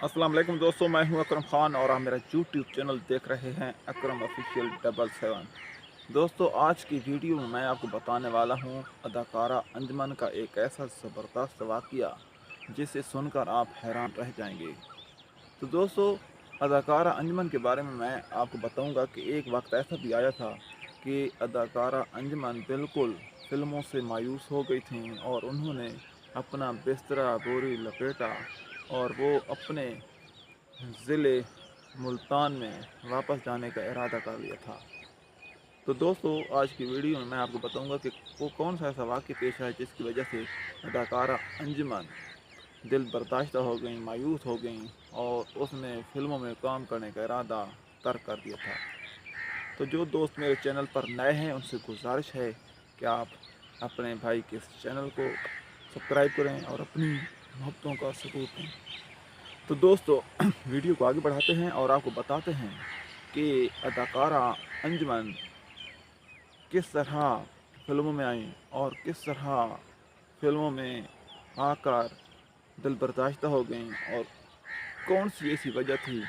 अस्सलाम वालेकुम दोस्तों, मैं हूं अकरम ख़ान और आप मेरा यूट्यूब चैनल देख रहे हैं अकरम ऑफिशियल 77। दोस्तों, आज की वीडियो में मैं आपको बताने वाला हूं अदाकारा अंजुमन का एक ऐसा ज़बरदस्त वाक़या जिसे सुनकर आप हैरान रह जाएंगे। तो दोस्तों, अदाकारा अंजुमन के बारे में मैं आपको बताऊंगा कि एक वक्त ऐसा भी आया था कि अदाकारा अंजुमन बिल्कुल फ़िल्मों से मायूस हो गई थीं और उन्होंने अपना बिस्तरा बोरी लपेटा और वो अपने ज़िले मुल्तान में वापस जाने का इरादा कर लिया था। तो दोस्तों, आज की वीडियो में मैं आपको बताऊंगा कि वो कौन सा ऐसा वाक़या पेश आया जिसकी वजह से अदाकारा अंजुमन दिल बर्दाश्त हो गई, मायूस हो गई और उसने फ़िल्मों में काम करने का इरादा तर्क कर दिया था। तो जो दोस्त मेरे चैनल पर नए हैं उनसे गुजारिश है कि आप अपने भाई के इस चैनल को सब्सक्राइब करें और अपनी मोहब्बतों का सबूत दें। तो दोस्तों, वीडियो को आगे बढ़ाते हैं और आपको बताते हैं कि अदाकारा अंजुमन किस तरह फ़िल्मों में आई और किस तरह फ़िल्मों में आकर दिल बर्दाश्त हो गई और कौन सी ऐसी वजह थी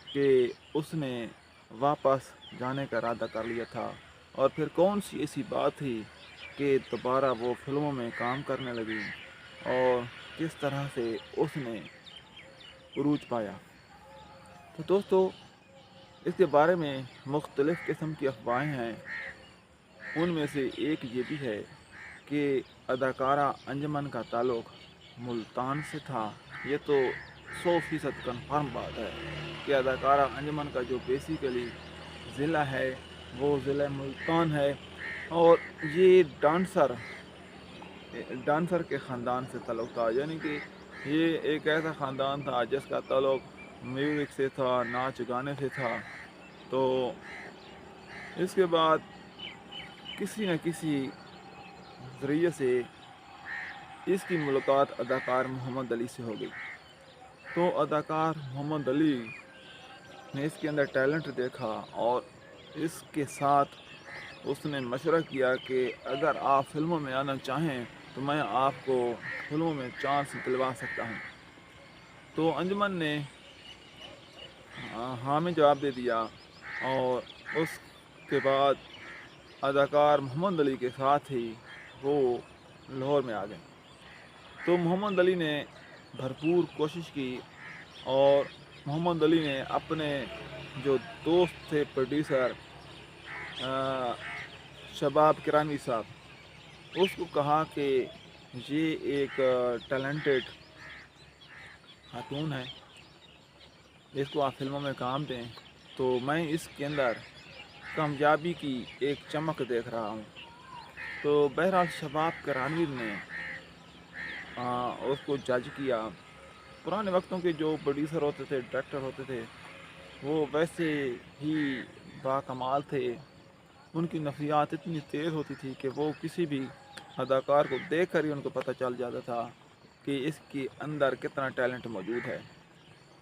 कि उसने वापस जाने का इरादा कर लिया था और फिर कौन सी ऐसी बात थी कि दोबारा वो फ़िल्मों में काम करने लगी और किस तरह से उसने उरूज पाया। तो दोस्तों, इसके बारे में मुख्तलिफ़ किस्म की अफवाहें हैं। उनमें से एक ये भी है कि अदाकारा अंजुमन का ताल्लुक़ मुल्तान से था। ये तो 100% कन्फर्म बात है कि अदाकारा अंजुमन का जो बेसिकली ज़िला है वो ज़िला मुल्तान है और ये डांसर के ख़ानदान से ताल्लुक़ था। यानी कि ये एक ऐसा ख़ानदान था जिसका ताल्लुक़ म्यूज़िक से था, नाच गाने से था। तो इसके बाद किसी न किसी ज़रिए से इसकी मुलाकात अदाकार मोहम्मद अली से हो गई। तो अदाकार मोहम्मद अली ने इसके अंदर टैलेंट देखा और इसके साथ उसने मशवरा किया कि अगर आप फ़िल्मों में आना चाहें तो मैं आपको फ़िल्मों में चांस दिलवा सकता हूं। तो अंजुमन ने हाँ में जवाब दे दिया और उसके बाद अदाकार मोहम्मद अली के साथ ही वो लाहौर में आ गए। तो मोहम्मद अली ने भरपूर कोशिश की और मोहम्मद अली ने अपने जो दोस्त थे प्रोड्यूसर शबाब किरानवी साहब, उसको कहा कि ये एक टैलेंटेड खातून है, इसको आप फिल्मों में काम दें। तो मैं इसके अंदर कामयाबी की एक चमक देख रहा हूँ। तो बहरहाल शबाब किरानवी ने उसको जज किया। पुराने वक्तों के जो प्रोड्यूसर होते थे, डायरेक्टर होते थे, वो वैसे ही बाकमाल थे। उनकी नफ़सियात इतनी तेज़ होती थी कि वो किसी भी अदाकार को देख कर ही उनको पता चल जाता था कि इसके अंदर कितना टैलेंट मौजूद है।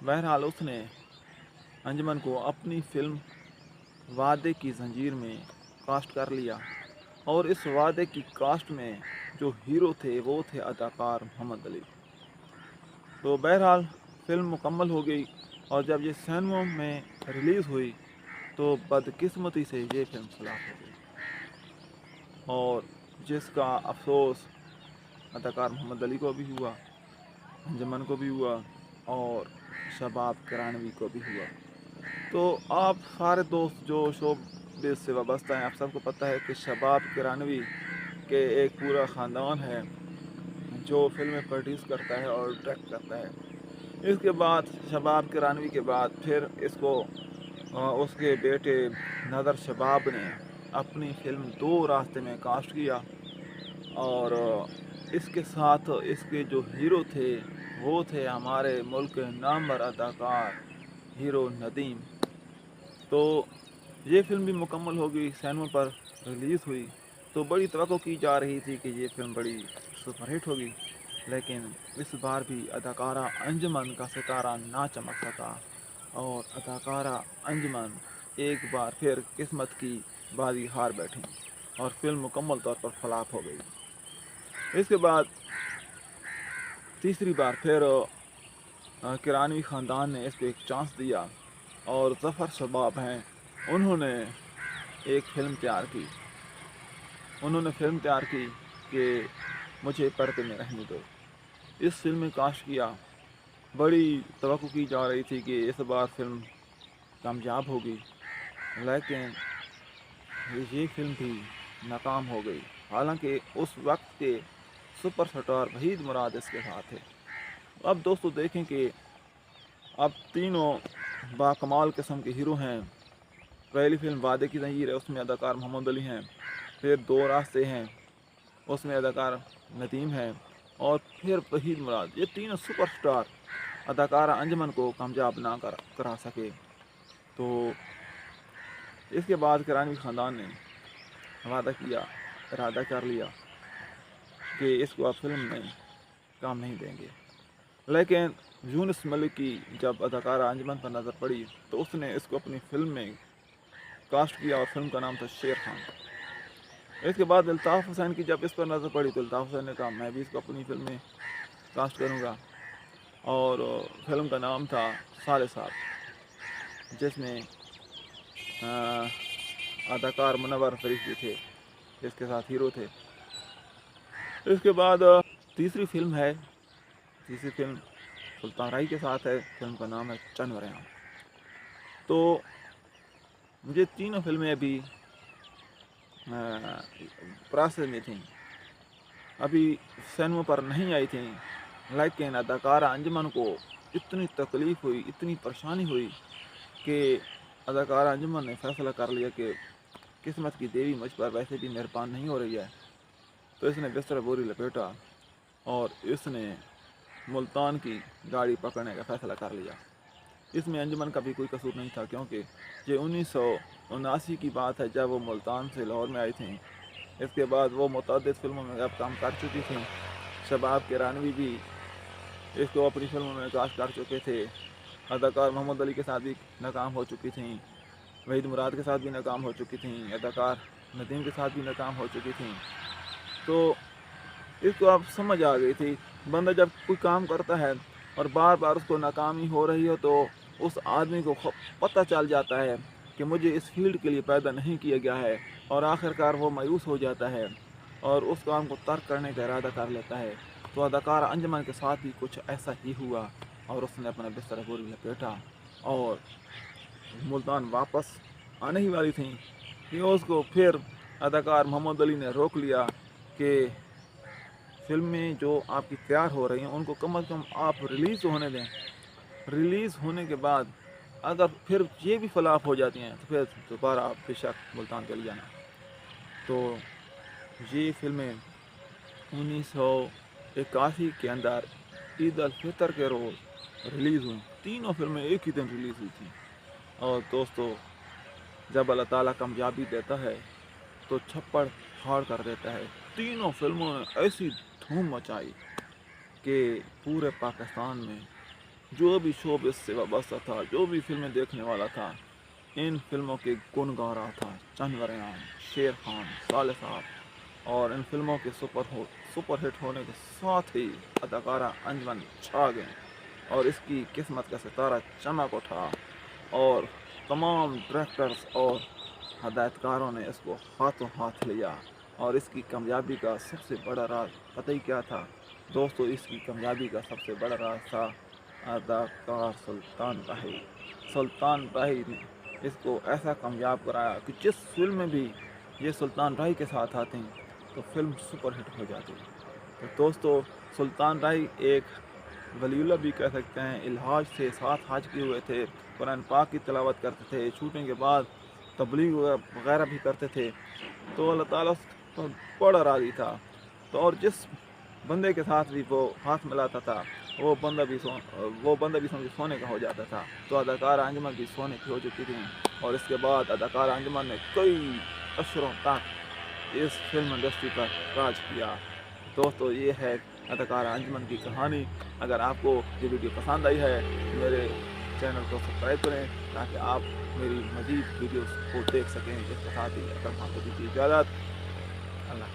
बहरहाल उसने अंजुमन को अपनी फ़िल्म वादे की ज़ंजीर में कास्ट कर लिया और इस वादे की कास्ट में जो हीरो थे वो थे अदाकार मोहम्मद अली। तो बहरहाल फ़िल्म मुकम्मल हो गई और जब ये सिनेमा में रिलीज़ हुई तो बदकिस्मती से ये फ़िल्म फ्लॉप हो गई और जिसका अफसोस अदाकार मोहम्मद अली को भी हुआ, अंजुमन को भी हुआ और शबाब किरानवी को भी हुआ। तो आप सारे दोस्त जो शोबिज़ से वाबस्ता हैं, आप सबको पता है कि शबाब किरानवी के एक पूरा ख़ानदान है जो फ़िल्में प्रोड्यूस करता है और डायरेक्ट करता है। इसके बाद शबाब किरानवी के बाद फिर इसको उसके बेटे नदर शबाब ने अपनी फ़िल्म दो रास्ते में कास्ट किया और इसके साथ इसके जो हीरो थे वो थे हमारे मुल्क के नामवर अदाकार हीरो नदीम। तो ये फ़िल्म भी मुकम्मल हो गई, सिनेमा पर रिलीज़ हुई। तो बड़ी तवक्को की जा रही थी कि ये फ़िल्म बड़ी सुपरहिट होगी, लेकिन इस बार भी अदाकारा अंजुमन का सितारा ना चमक सका और अदाकारा अंजुमन एक बार फिर किस्मत की बाजी हार बैठी और फ़िल्म मुकम्मल तौर पर फ्लॉप हो गई। इसके बाद तीसरी बार फिर किरानवी ख़ानदान ने इसको एक चांस दिया और ज़फ़र शबाब हैं, उन्होंने एक फ़िल्म तैयार की। कि मुझे पर्दे में रहने दो। इस फिल्म में कास्ट किया। बड़ी तवक्को की जा रही थी कि इस बार फिल्म कामयाब होगी, लेकिन ये फिल्म भी नाकाम हो गई। हालांकि उस वक्त के सुपर स्टार वहीद मुराद इसके साथ थे। अब दोस्तों देखें कि अब तीनों बाकमाल किस्म के हीरो हैं। पहली फिल्म वादे की ज़ंजीर है, उसमें अदाकार मोहम्मद अली हैं। फिर दो रास्ते हैं, उसमें अदाकार नदीम है। और फिर वहीद मुराद। ये तीनों सुपरस्टार अदाकारा अंजुमन को कामयाब ना करा सके। तो इसके बाद किरानवी ख़ानदान ने इरादा कर लिया कि इसको अब फिल्म में काम नहीं देंगे। लेकिन यूनुस मलिक की जब अदाकारा अंजुमन पर नज़र पड़ी तो उसने इसको अपनी फिल्म में कास्ट किया और फिल्म का नाम था शेर खान। इसके बाद अल्ताफ़ हुसैन की जब इस पर नज़र पड़ी तो अल्ताफ़ हुसैन ने कहा मैं भी इसको अपनी फिल्म में कास्ट करूँगा, और फिल्म का नाम था साले साहब, जिसमें अदाकार मुनव्वर फरीद भी थे, इसके साथ हीरो थे। इसके बाद तीसरी फिल्म सुल्तान राही के साथ है। फिल्म का नाम है चंद वरयाम। तो मुझे तीनों फिल्में अभी प्रोसेस में थी, अभी सिनेमा पर नहीं आई थी, लेकिन अदाकारा अंजुमन को इतनी तकलीफ़ हुई, इतनी परेशानी हुई कि अदाकारा अंजुमन ने फैसला कर लिया कि किस्मत की देवी मुझ पर वैसे भी मेहरबान नहीं हो रही है। तो इसने बिस्तर बोरी लपेटा और इसने मुल्तान की गाड़ी पकड़ने का फ़ैसला कर लिया। इसमें अंजुमन का भी कोई कसूर नहीं था, क्योंकि ये 1979 की बात है जब वो मुल्तान से लाहौर में आई थी। इसके बाद वो मुतअद्दिद फिल्मों में अब काम कर चुकी थी। शबाब किरानवी भी इसको अपनी फिल्मों में कास्ट कर चुके थे। अदाकार मोहम्मद अली के साथ भी नाकाम हो चुकी थी, वहीद मुराद के साथ भी नाकाम हो चुकी थी, अदाकार नदीम के साथ भी नाकाम हो चुकी थी। तो इसको अब समझ आ गई थी, बंदा जब कोई काम करता है और बार बार उसको नाकामी हो रही हो तो उस आदमी को पता चल जाता है कि मुझे इस फील्ड के लिए पैदा नहीं किया गया है, और आखिरकार वो मायूस हो जाता है और उस काम को तर्क करने का इरादा कर लेता है। तो अदाकार अंजुमन के साथ भी कुछ ऐसा ही हुआ, और उसने अपना बिस्तर बोरी लपेटा और मुल्तान वापस आने ही वाली थी कि उसको फिर अदाकार मोहम्मद अली ने रोक लिया कि फिल्में जो आपकी तैयार हो रही हैं उनको कम से कम आप रिलीज़ होने दें। रिलीज़ होने के बाद अगर फिर ये भी फ़लाप हो जाती हैं तो फिर दोबारा आप बेशक मुल्तान चले जाना। तो ये फिल्में 1981 के अंदर ईद अल फितर के रोज़ रिलीज़ हुई। तीनों फिल्में एक ही दिन रिलीज़ हुई थी। और दोस्तों, जब अल्लाह ताला कामयाबी देता है तो छप्पड़ फाड़ कर देता है। तीनों फिल्मों ने ऐसी धूम मचाई कि पूरे पाकिस्तान में जो भी शोबिस से वाबस्ता था, जो भी फिल्में देखने वाला था, इन फिल्मों के गुण गा रहा था। चंद वरयाम, शेर खान, साले साहब। और इन फिल्मों के सुपर हिट होने के साथ ही अदाकारा अंजुमन छा गए और इसकी किस्मत का सितारा चमक उठा, और तमाम डायरेक्टर्स और हदायतकारों ने इसको हाथों हाथ लिया। और इसकी कामयाबी का सबसे बड़ा राज पता ही क्या था दोस्तों? इसकी कामयाबी का सबसे बड़ा राज था अदाकार सुल्तान राही ने इसको ऐसा कामयाब कराया कि जिस फिल्म में भी ये सुल्तान राही के साथ आते हैं तो फिल्म सुपर हिट हो जाती है। तो दोस्तों, सुल्तान राही एक वलीउल्लाह भी कह सकते हैं। इल्हाज से 7 हज किए हुए थे, कुरान पाक की तिलावत करते थे, शूटिंग के बाद तबलीग वगैरह भी करते थे। तो अल्लाह ताला तो बड़ा राज़ी था। तो और जिस बंदे के साथ भी वो हाथ मिलाता था वो बंदा भी समझो सोने का हो जाता था। तो अदाकारा अंजुमन भी सोने की हो चुकी थी। और इसके बाद अदाकारा अंजुमन ने कई अशरों तक इस फिल्म इंडस्ट्री पर राज किया। दोस्तों, ये है अदाकारा अंजुमन की कहानी। अगर आपको ये वीडियो पसंद आई है मेरे चैनल को सब्सक्राइब करें ताकि आप मेरी मज़ीद वीडियोस को देख सकें। इसके साथ ही अगर आपको दीजिए इजाज़त। अल्लाह।